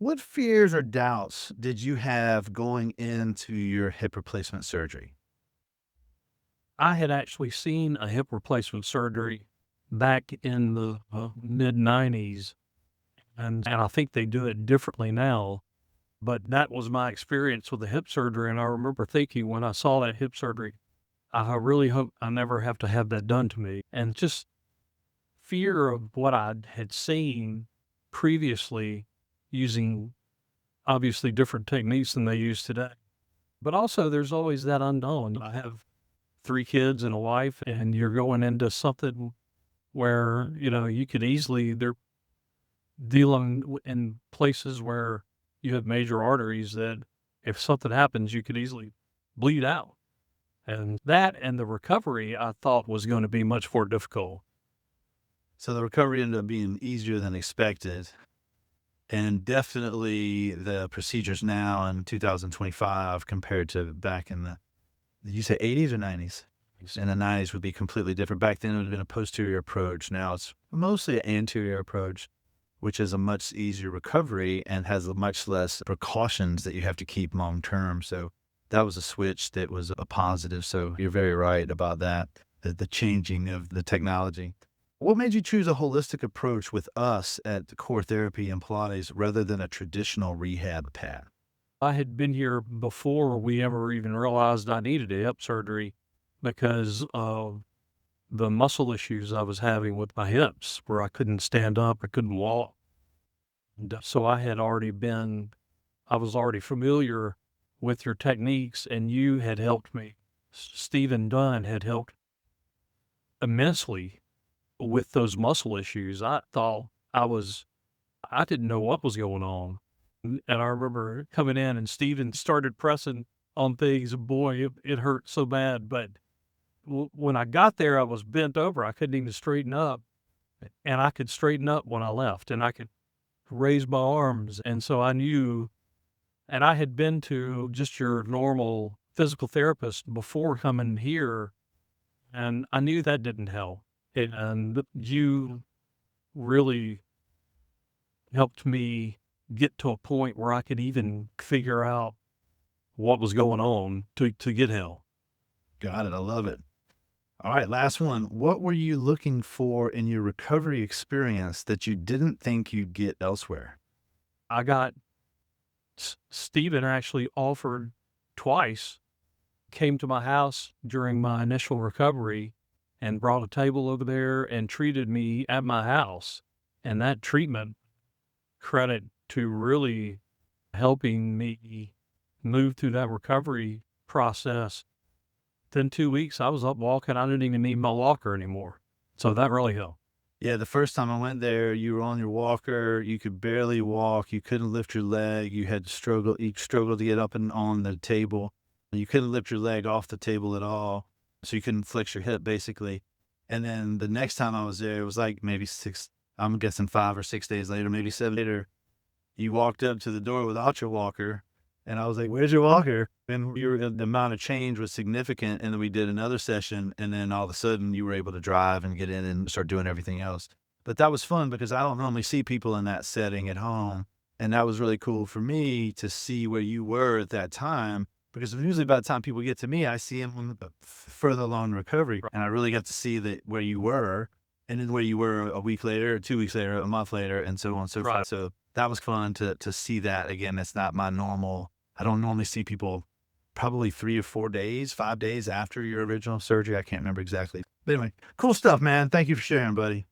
What fears or doubts did you have going into your hip replacement surgery? I had actually seen a hip replacement surgery back in the mid 90s, and I think they do it differently now. But that was my experience with the hip surgery. And I remember thinking when I saw that hip surgery, I really hope I never have to have that done to me. And just fear of what I had seen previously using obviously different techniques than they use today. But also, there's always that unknown. I have 3 kids and a wife, and you're going into something where, you could easily they're dealing in places where you have major arteries that if something happens, you could easily bleed out. And that and the recovery I thought was gonna be much more difficult. So the recovery ended up being easier than expected. And definitely the procedures now in 2025 compared to back in the, did you say 80s or 90s? In the 90s would be completely different. Back then it would have been a posterior approach. Now it's mostly an anterior approach, which is a much easier recovery and has a much less precautions that you have to keep long term. So that was a switch that was a positive. So you're very right about that, the changing of the technology. What made you choose a holistic approach with us at the Core Therapy and Pilates rather than a traditional rehab path? I had been here before we ever even realized I needed a hip surgery because of the muscle issues I was having with my hips where I couldn't stand up, I couldn't walk. And so I was already familiar with your techniques and you had helped me. Stephen Dunn had helped immensely with those muscle issues. I didn't know what was going on. And I remember coming in and Stephen started pressing on things. Boy, it hurt so bad. But when I got there, I was bent over. I couldn't even straighten up. And I could straighten up when I left and I could raise my arms. And so I knew, and I had been to just your normal physical therapist before coming here, and I knew that didn't help. And you really helped me get to a point where I could even figure out what was going on to get help. Got it. I love it. All right, last one. What were you looking for in your recovery experience that you didn't think you'd get elsewhere? I got Stephen actually offered twice, came to my house during my initial recovery and brought a table over there and treated me at my house. And that treatment credit to really helping me move through that recovery process. Then 2 weeks, I was up walking. I didn't even need my walker anymore. So that really helped. Yeah, the first time I went there, you were on your walker, you could barely walk, you couldn't lift your leg, you struggled to get up and on the table. You couldn't lift your leg off the table at all, so you couldn't flex your hip basically. And then the next time I was there, it was like maybe 6, I'm guessing 5 or 6 days later, maybe 7 later, you walked up to the door without your walker, and I was like, "Where's your walker?" And the amount of change was significant, and then we did another session, and then all of a sudden, you were able to drive and get in and start doing everything else. But that was fun because I don't normally see people in that setting at home, and that was really cool for me to see where you were at that time, because usually by the time people get to me, I see them further along in recovery, and I really got to see that where you were, and then where you were a week later, 2 weeks later, a month later, and so on and so Right. forth. So that was fun to see that again. That's not my normal. I don't normally see people probably 3 or 4 days, 5 days after your original surgery. I can't remember exactly. But anyway, cool stuff, man. Thank you for sharing, buddy.